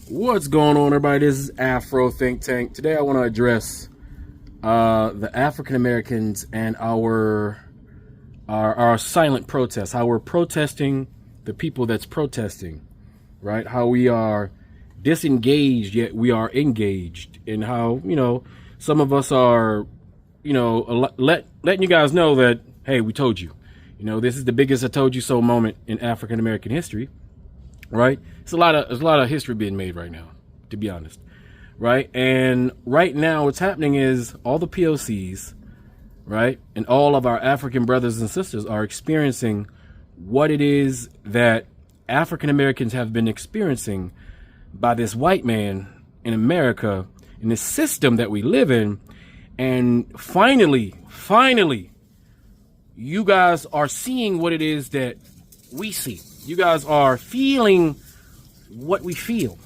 What's going on, everybody? This is Afro Think Tank. Today I want to address the African Americans and our silent protests, how we're protesting the people that's protesting, right? How we are disengaged, yet we are engaged, and how, some of us are, letting you guys know that, hey, we told you. This is the biggest I told you so moment in African American history. Right? There's a lot of history being made right now, to be honest. Right? And right now what's happening is all the POCs, right? And all of our African brothers and sisters are experiencing what it is that African Americans have been experiencing by this white man in America, in this system that we live in. And finally, you guys are seeing what it is that we see. You guys are feeling what we feel.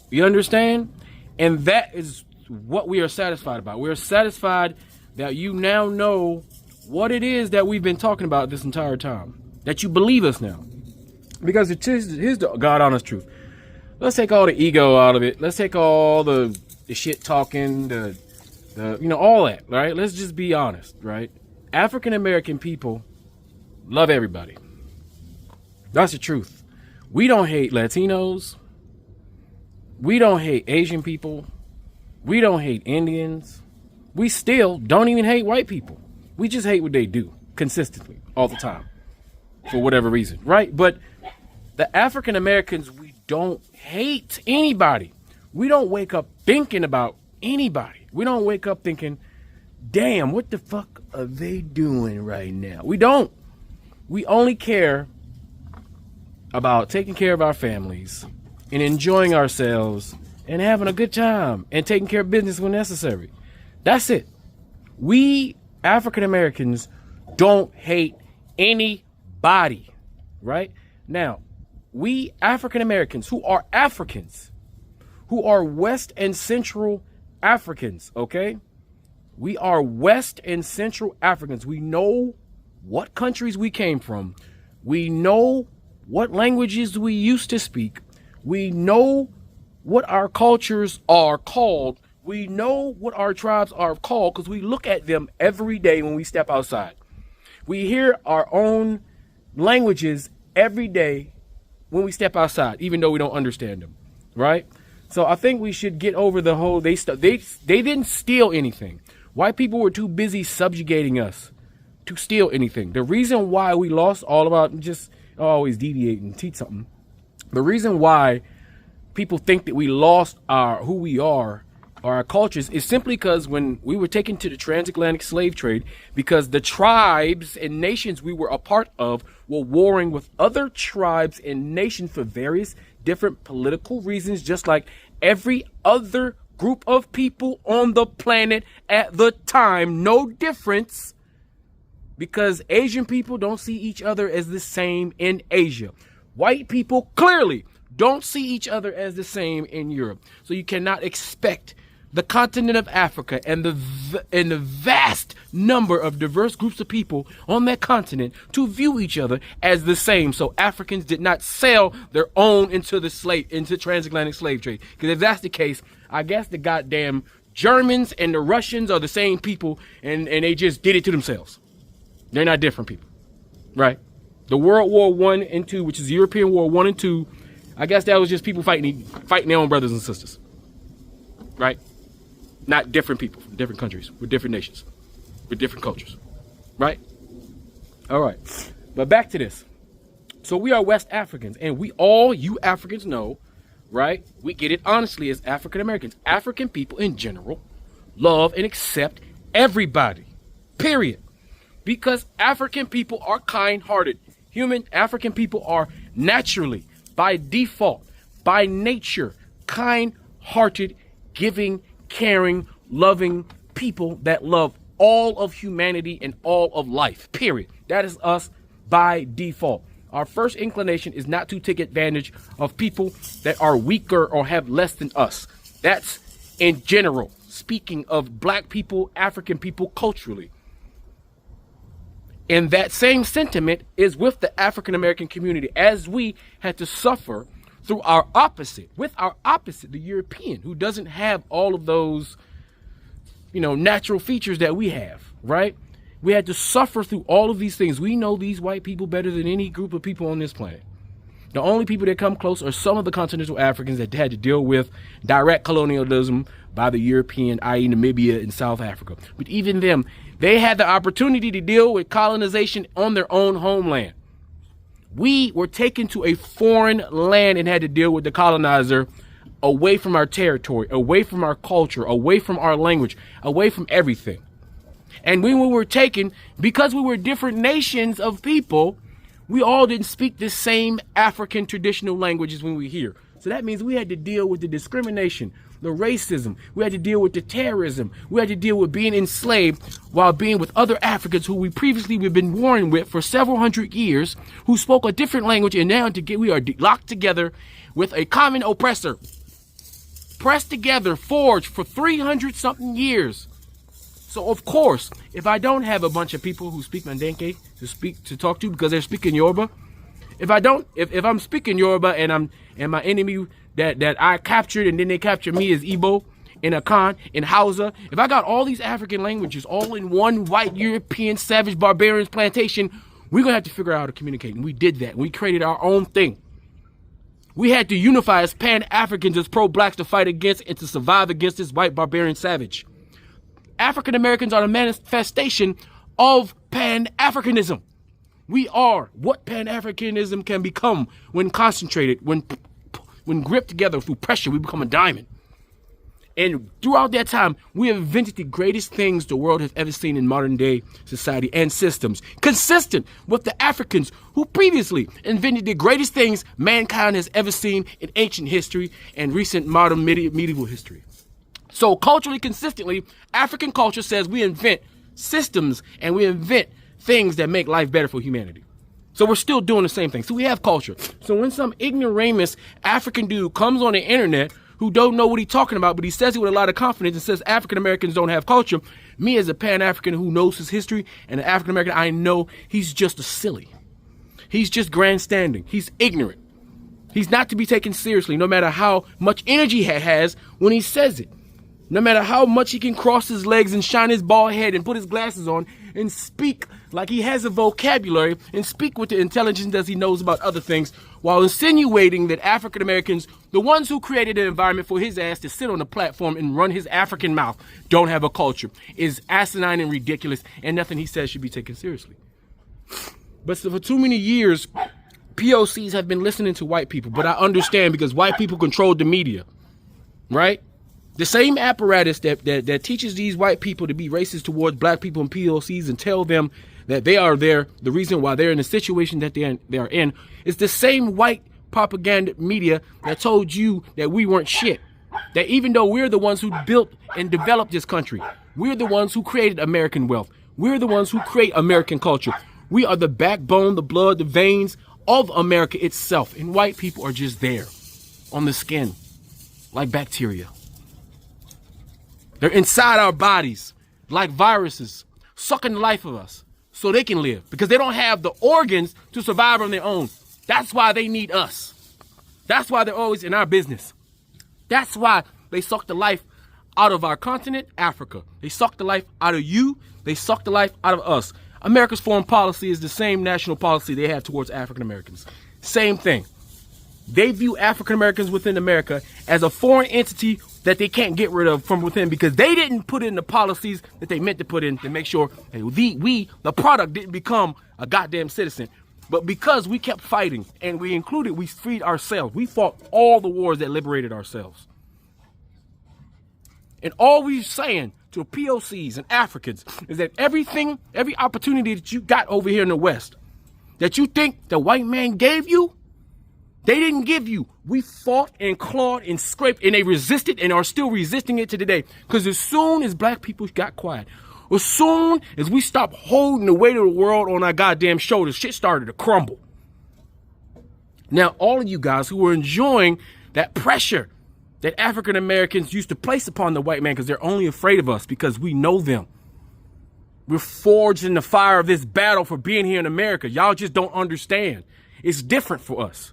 You understand? And that is what we are satisfied about. We're satisfied that you now know what it is that we've been talking about this entire time. That you believe us now. Because here's the God honest truth. Let's take all the ego out of it. Let's take all the shit talking, the all that, right? Let's just be honest, right? African American people love everybody. That's the truth. We don't hate Latinos. We don't hate Asian people. We don't hate Indians. We still don't even hate white people. We just hate what they do consistently all the time for whatever reason, right? But the African Americans, we don't hate anybody. We don't wake up thinking about anybody. We don't wake up thinking, damn, what the fuck are they doing right now? We don't. We only care about taking care of our families and enjoying ourselves and having a good time and taking care of business when necessary. That's it. We African Americans don't hate anybody, right? Now, we African Americans who are Africans, who are West and Central Africans, okay? We are West and Central Africans. We know what countries we came from. We know what languages we used to speak. We know what our cultures are called. We know what our tribes are called because we look at them every day when we step outside. We hear our own languages every day when we step outside, even though we don't understand them, right? So I think we should get over the whole, they didn't steal anything. White people were too busy subjugating us to steal anything. The reason why we lost all of our, just always deviate and teach something. The reason why people think that we lost who we are, our cultures, is simply because when we were taken to the transatlantic slave trade, because the tribes and nations we were a part of were warring with other tribes and nations for various different political reasons, just like every other group of people on the planet at the time. No difference. Because Asian people don't see each other as the same in Asia. White people clearly don't see each other as the same in Europe. So you cannot expect the continent of Africa and the vast number of diverse groups of people on that continent to view each other as the same. So Africans did not sell their own into transatlantic slave trade. Because if that's the case, I guess the goddamn Germans and the Russians are the same people and they just did it to themselves. They're not different people, right? The World War I and II, which is the European War I and II, I guess that was just people fighting their own brothers and sisters, right? Not different people from different countries with different nations, with different cultures, right? All right, but back to this. So we are West Africans, and you Africans know, right? We get it honestly as African Americans. African people in general love and accept everybody, period. Because African people are kind-hearted. African people are naturally, by default, by nature, kind-hearted, giving, caring, loving people that love all of humanity and all of life, period. That is us by default. Our first inclination is not to take advantage of people that are weaker or have less than us. That's in general, speaking of black people, African people culturally. And that same sentiment is with the African American community, as we had to suffer through with our opposite, the European, who doesn't have all of those, natural features that we have, right? We had to suffer through all of these things. We know these white people better than any group of people on this planet. The only people that come close are some of the continental Africans that had to deal with direct colonialism by the European, i.e. Namibia and South Africa. But even them, they had the opportunity to deal with colonization on their own homeland. We were taken to a foreign land and had to deal with the colonizer away from our territory, away from our culture, away from our language, away from everything. And when we were taken, because we were different nations of people, we all didn't speak the same African traditional languages when we were here. So that means we had to deal with the discrimination, the racism. We had to deal with the terrorism. We had to deal with being enslaved while being with other Africans who we've been warring with for several hundred years, who spoke a different language, and now we are locked together with a common oppressor. Pressed together, forged for 300 something years. So of course, if I don't have a bunch of people who speak Mandenke to talk to because they're speaking Yoruba, if I'm speaking Yoruba and my enemy that I captured and then they capture me as Igbo, in Akan, in Hausa, if I got all these African languages all in one white European savage barbarians plantation, we're gonna have to figure out how to communicate. And we did that. We created our own thing. We had to unify as Pan-Africans, as pro-blacks, to fight against and to survive against this white barbarian savage. African Americans are a manifestation of Pan-Africanism. We are what Pan-Africanism can become when concentrated, when gripped together through pressure. We become a diamond. And throughout that time, we have invented the greatest things the world has ever seen in modern day society and systems, consistent with the Africans who previously invented the greatest things mankind has ever seen in ancient history and recent modern medieval history. So culturally, consistently, African culture says we invent systems and we invent things that make life better for humanity. So we're still doing the same thing. So we have culture. So when some ignoramus African dude comes on the internet who don't know what he's talking about, but he says it with a lot of confidence and says African Americans don't have culture, me as a Pan-African who knows his history and an African American, I know he's just a silly. He's just grandstanding. He's ignorant. He's not to be taken seriously, no matter how much energy he has when he says it. No matter how much he can cross his legs and shine his bald head and put his glasses on and speak like he has a vocabulary and speak with the intelligence that he knows about other things, while insinuating that African Americans, the ones who created an environment for his ass to sit on the platform and run his African mouth, don't have a culture, is asinine and ridiculous, and nothing he says should be taken seriously. But for too many years, POCs have been listening to white people, but I understand because white people control the media, right? The same apparatus that teaches these white people to be racist towards black people and POCs and tell them that they are the reason why they're in the situation that they are in, is the same white propaganda media that told you that we weren't shit. That even though we're the ones who built and developed this country, we're the ones who created American wealth, we're the ones who create American culture. We are the backbone, the blood, the veins of America itself. And white people are just there on the skin like bacteria. They're inside our bodies like viruses, sucking the life of us so they can live because they don't have the organs to survive on their own. That's why they need us. That's why they're always in our business. That's why they suck the life out of our continent, Africa. They suck the life out of you. They suck the life out of us. America's foreign policy is the same national policy they have towards African Americans. Same thing. They view African Americans within America as a foreign entity that they can't get rid of from within because they didn't put in the policies that they meant to put in to make sure that the product didn't become a goddamn citizen. But because we kept fighting and we freed ourselves. We fought all the wars that liberated ourselves. And all we're saying to POCs and Africans is that every opportunity that you got over here in the West that you think the white man gave you, they didn't give you. We fought and clawed and scraped and they resisted and are still resisting it to today. Because as soon as black people got quiet, as soon as we stopped holding the weight of the world on our goddamn shoulders, shit started to crumble. Now, all of you guys who were enjoying that pressure that African Americans used to place upon the white man because they're only afraid of us because we know them. We're forged in the fire of this battle for being here in America. Y'all just don't understand. It's different for us.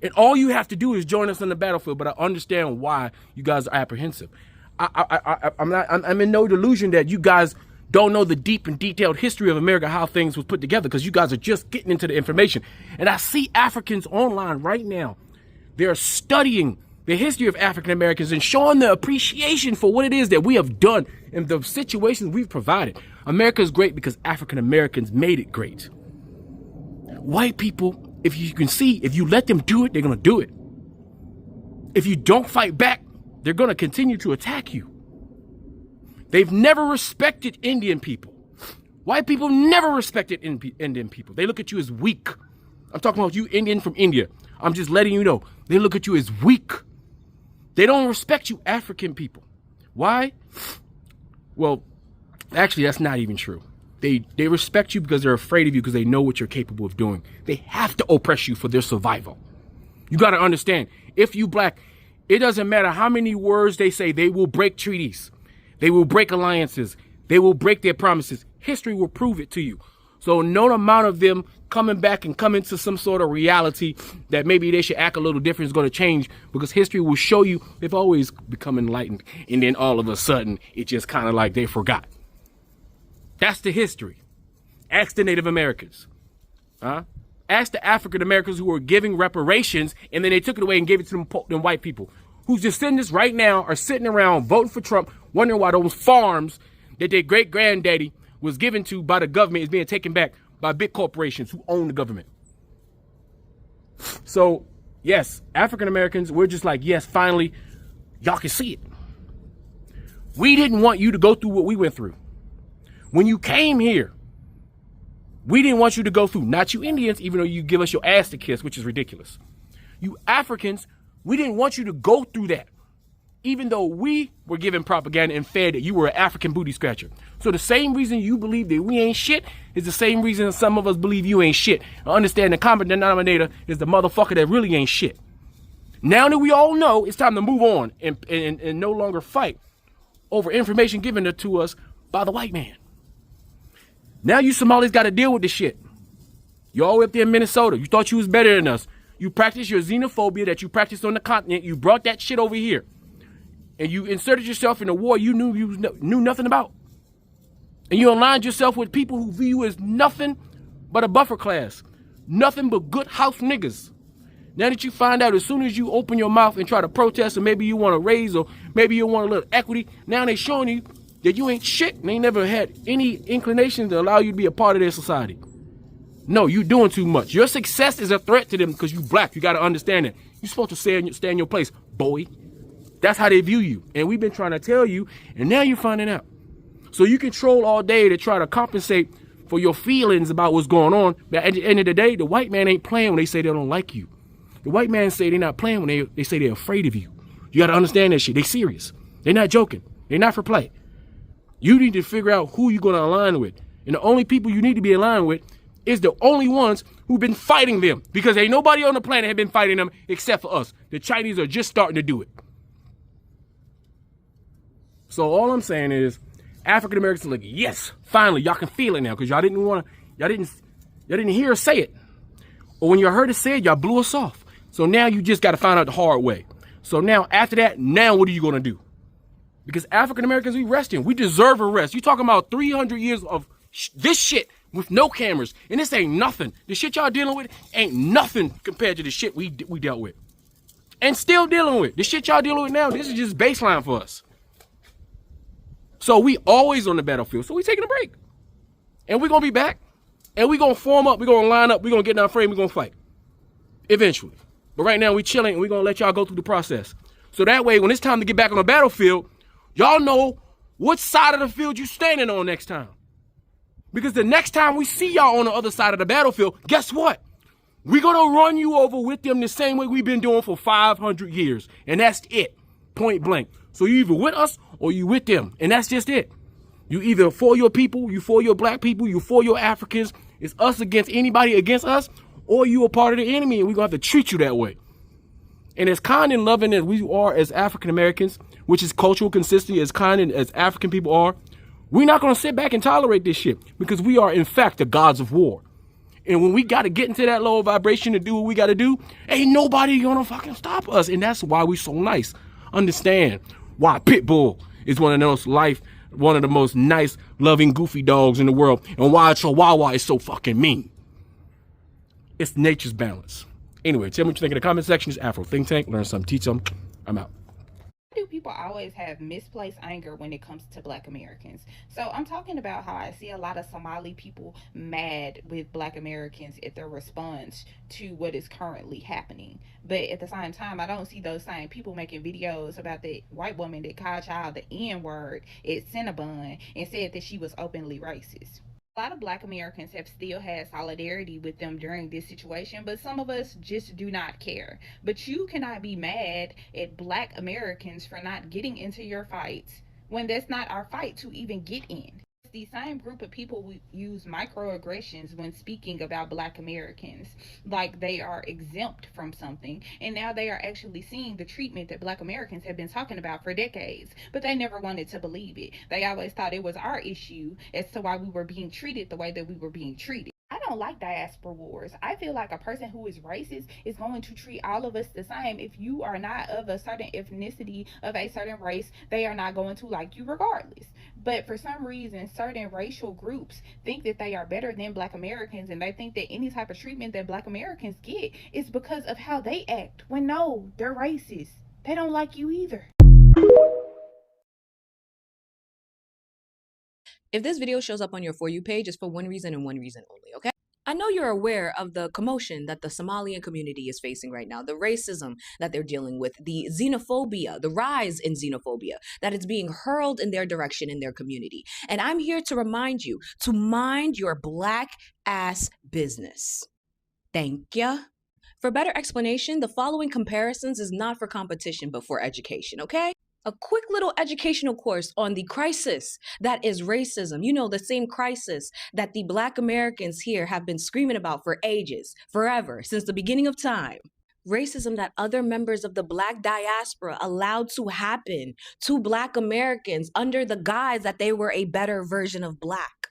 And all you have to do is join us on the battlefield. But I understand why you guys are apprehensive. I'm in no delusion that you guys don't know the deep and detailed history of America, how things was put together, because you guys are just getting into the information. And I see Africans online right now. They're studying the history of African Americans and showing their appreciation for what it is that we have done and the situations we've provided. America is great because African Americans made it great. White people, if you can see, if you let them do it, they're going to do it. If you don't fight back, they're going to continue to attack you. They've never respected Indian people. White people never respected Indian people. They look at you as weak. I'm talking about you, Indian from India. I'm just letting you know. They look at you as weak. They don't respect you, African people. Why? Well, actually, that's not even true. They respect you because they're afraid of you because they know what you're capable of doing. They have to oppress you for their survival. You got to understand, if you black, it doesn't matter how many words they say, they will break treaties. They will break alliances. They will break their promises. History will prove it to you. So no amount of them coming back and coming to some sort of reality that maybe they should act a little different is going to change, because history will show you they've always become enlightened. And then all of a sudden, it just kind of like they forgot. That's the history. Ask the Native Americans. Ask the African Americans who were giving reparations and then they took it away and gave it to them white people whose descendants right now are sitting around voting for Trump, wondering why those farms that their great granddaddy was given to by the government is being taken back by big corporations who own the government. So, yes, African Americans, we're just like, yes, finally, y'all can see it. We didn't want you to go through what we went through. When you came here, we didn't want you to go through, not you Indians, even though you give us your ass to kiss, which is ridiculous. You Africans, we didn't want you to go through that, even though we were given propaganda and fed that you were an African booty scratcher. So the same reason you believe that we ain't shit is the same reason some of us believe you ain't shit. I understand the common denominator is the motherfucker that really ain't shit. Now that we all know, it's time to move on and no longer fight over information given to us by the white man. Now you Somalis got to deal with this shit. You all up there in Minnesota. You thought you was better than us. You practiced your xenophobia that you practiced on the continent. You brought that shit over here. And you inserted yourself in a war you knew nothing about. And you aligned yourself with people who view you as nothing but a buffer class. Nothing but good house niggas. Now that you find out as soon as you open your mouth and try to protest, or maybe you want to raise, or maybe you want a little equity, now they showing you that you ain't shit and they never had any inclination to allow you to be a part of their society. No, you doing too much. Your success is a threat to them because you black. You got to understand that. You're supposed to stay in your place, boy. That's how they view you. And we've been trying to tell you, and now you're finding out. So you can troll all day to try to compensate for your feelings about what's going on. But at the end of the day, the white man ain't playing when they say they don't like you. The white man say they're not playing when they say they're afraid of you. You got to understand that shit. They serious. They're not joking. They're not for play. You need to figure out who you're going to align with. And the only people you need to be aligned with is the only ones who've been fighting them. Because ain't nobody on the planet have been fighting them except for us. The Chinese are just starting to do it. So all I'm saying is, African Americans are like, yes, finally, y'all can feel it now. Because y'all didn't hear us say it. Or when you heard us say it, y'all blew us off. So now you just got to find out the hard way. So now, after that, now what are you going to do? Because African Americans, we resting. We deserve a rest. You talking about 300 years of this shit with no cameras. And this ain't nothing. The shit y'all dealing with ain't nothing compared to the shit we dealt with. And still dealing with. The shit y'all dealing with now, this is just baseline for us. So we always on the battlefield. So we taking a break. And we're going to be back. And we're going to form up. We're going to line up. We're going to get in our frame. We're going to fight. Eventually. But right now we chilling and we're going to let y'all go through the process. So that way, when it's time to get back on the battlefield, y'all know what side of the field you standing on next time. Because the next time we see y'all on the other side of the battlefield, guess what? We're going to run you over with them the same way we've been doing for 500 years. And that's it. Point blank. So you either with us or you with them. And that's just it. You either for your people, you for your black people, you for your Africans. It's us against anybody against us, or you a part of the enemy and we're going to have to treat you that way. And as kind and loving as we are as African Americans, which is cultural consistency, as kind as African people are, we're not going to sit back and tolerate this shit because we are, in fact, the gods of war. And when we got to get into that lower vibration to do what we got to do, ain't nobody gonna fucking stop us. And that's why we so nice. Understand why Pitbull is one of the most nice, loving, goofy dogs in the world, and why Chihuahua is so fucking mean. It's nature's balance. Anyway, tell me what you think in the comment section. It's Afro Think Tank. Learn something, teach something. I'm out. Do people always have misplaced anger when it comes to Black Americans? So I'm talking about how I see a lot of Somali people mad with Black Americans at their response to what is currently happening. But at the same time, I don't see those same people making videos about the white woman that called child the N-word at Cinnabon and said that she was openly racist. A lot of Black Americans have still had solidarity with them during this situation, but some of us just do not care. But you cannot be mad at Black Americans for not getting into your fights when that's not our fight to even get in. The same group of people who use microaggressions when speaking about Black Americans, like they are exempt from something, and now they are actually seeing the treatment that Black Americans have been talking about for decades, but they never wanted to believe it. They always thought it was our issue as to why we were being treated the way that we were being treated. I don't like diaspora wars. I feel like a person who is racist is going to treat all of us the same. If you are not of a certain ethnicity, of a certain race, they are not going to like you regardless. But for some reason, certain racial groups think that they are better than Black Americans, and they think that any type of treatment that Black Americans get is because of how they act. When no, they're racist. They don't like you either. If this video shows up on your For You page, it's for one reason and one reason only, okay? I know you're aware of the commotion that the Somalian community is facing right now, the racism that they're dealing with, the xenophobia, the rise in xenophobia that is being hurled in their direction in their community. And I'm here to remind you to mind your Black ass business. Thank ya. For better explanation, the following comparisons is not for competition, but for education, okay? A quick little educational course on the crisis that is racism. You know, the same crisis that the Black Americans here have been screaming about for ages, forever, since the beginning of time. Racism that other members of the Black diaspora allowed to happen to Black Americans under the guise that they were a better version of Black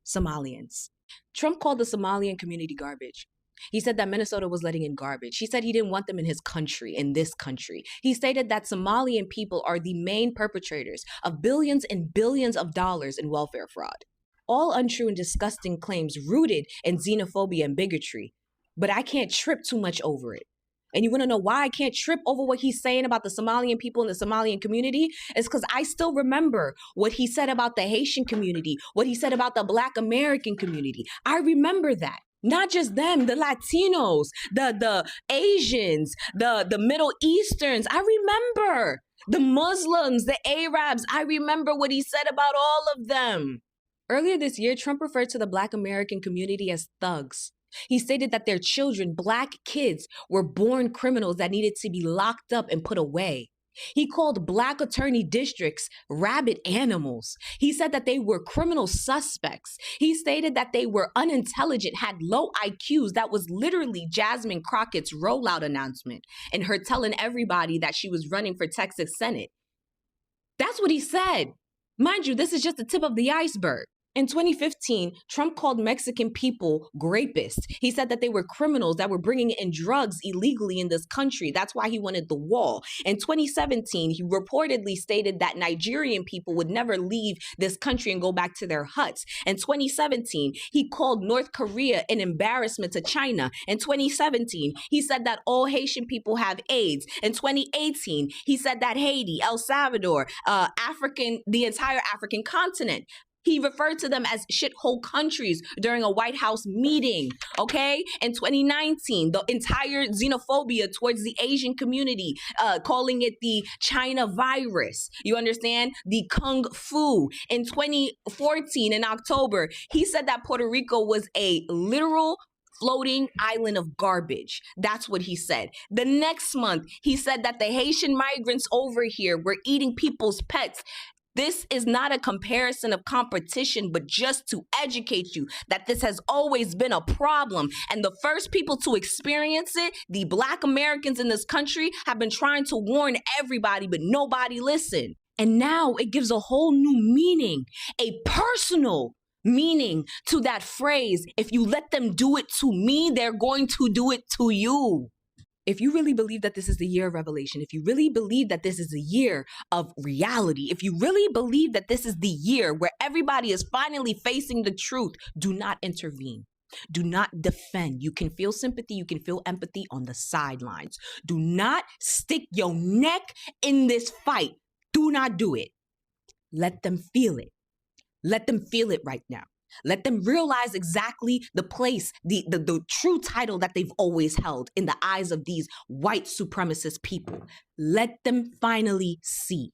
Somalians. Trump called the Somalian community garbage. He said that Minnesota was letting in garbage. He said he didn't want them in his country, in this country. He stated that Somalian people are the main perpetrators of billions and billions of dollars in welfare fraud. All untrue and disgusting claims rooted in xenophobia and bigotry. But I can't trip too much over it. And you want to know why I can't trip over what he's saying about the Somalian people in the Somalian community? It's because I still remember what he said about the Haitian community, what he said about the Black American community. I remember that. Not just them, the Latinos, the Asians, the Middle Easterns. I remember the Muslims, the Arabs. I remember what he said about all of them. Earlier this year, Trump referred to the Black American community as thugs. He stated that their children, Black kids, were born criminals that needed to be locked up and put away. He called Black attorney districts rabid animals. He said that they were criminal suspects. He stated that they were unintelligent, had low IQs. That was literally Jasmine Crockett's rollout announcement and her telling everybody that she was running for Texas Senate. That's what he said. Mind you, this is just the tip of the iceberg. In 2015, Trump called Mexican people grapists. He said that they were criminals that were bringing in drugs illegally in this country. That's why he wanted the wall. In 2017, he reportedly stated that Nigerian people would never leave this country and go back to their huts. In 2017, he called North Korea an embarrassment to China. In 2017, he said that all Haitian people have AIDS. In 2018, he said that Haiti, El Salvador, the entire African continent, he referred to them as shithole countries during a White House meeting, okay? In 2019, the entire xenophobia towards the Asian community, calling it the China virus. You understand? The Kung Fu. In 2014, in October, he said that Puerto Rico was a literal floating island of garbage. That's what he said. The next month, he said that the Haitian migrants over here were eating people's pets. This is not a comparison of competition, but just to educate you that this has always been a problem. And the first people to experience it, the Black Americans in this country, have been trying to warn everybody, but nobody listened. And now it gives a whole new meaning, a personal meaning to that phrase, if you let them do it to me, they're going to do it to you. If you really believe that this is the year of revelation, if you really believe that this is the year of reality, if you really believe that this is the year where everybody is finally facing the truth, do not intervene. Do not defend. You can feel sympathy, you can feel empathy on the sidelines. Do not stick your neck in this fight. Do not do it. Let them feel it. Let them feel it right now. Let them realize exactly the place, the true title that they've always held in the eyes of these white supremacist people. Let them finally see.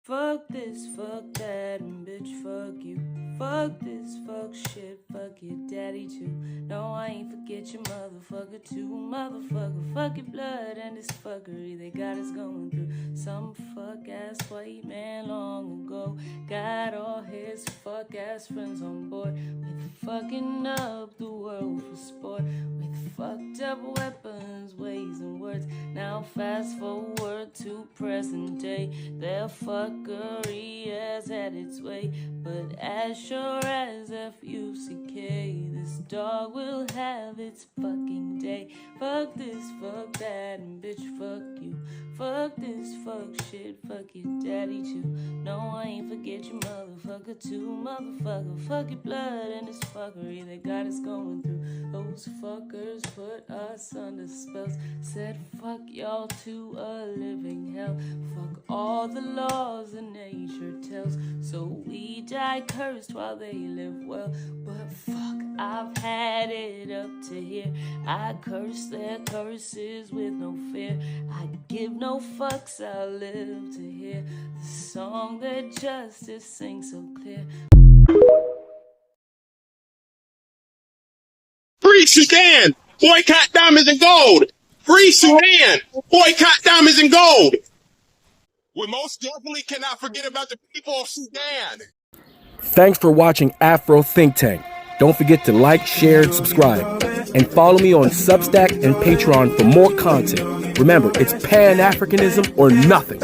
Fuck this, fuck that, and bitch, fuck you. Fuck this, fuck shit, fuck your daddy too. No, I ain't forget your motherfucker too. Motherfucker, fuck your blood and this fuckery they got us going through. Some fuck-ass white man long ago got all his fuck-ass friends on board with fucking up the world for sport, with fucked up weapons, ways and words. Now fast forward to present day, their fuckery has had its way, but as sure as F-U-C-K, this dog will have its fucking day. Fuck this, fuck that, and bitch, fuck you. Fuck this, fuck shit, fuck your daddy too. No, I ain't forget your motherfucker too. Motherfucker, fuck your blood and this fuckery they got us going through. Those fuckers put us under spells, said fuck y'all to a living hell. Fuck all the laws that nature tells, so we die cursed while they live well. But fuck, I've had it up to here. I curse their curses with no fear. I give no fucks, I live to hear the song that justice sings so clear. Free Sudan! Boycott diamonds and gold! Free Sudan! Boycott diamonds and gold! We most definitely cannot forget about the people of Sudan! Thanks for watching Afro Think Tank. Don't forget to like, share, and subscribe. And follow me on Substack and Patreon for more content. Remember, it's Pan-Africanism or nothing.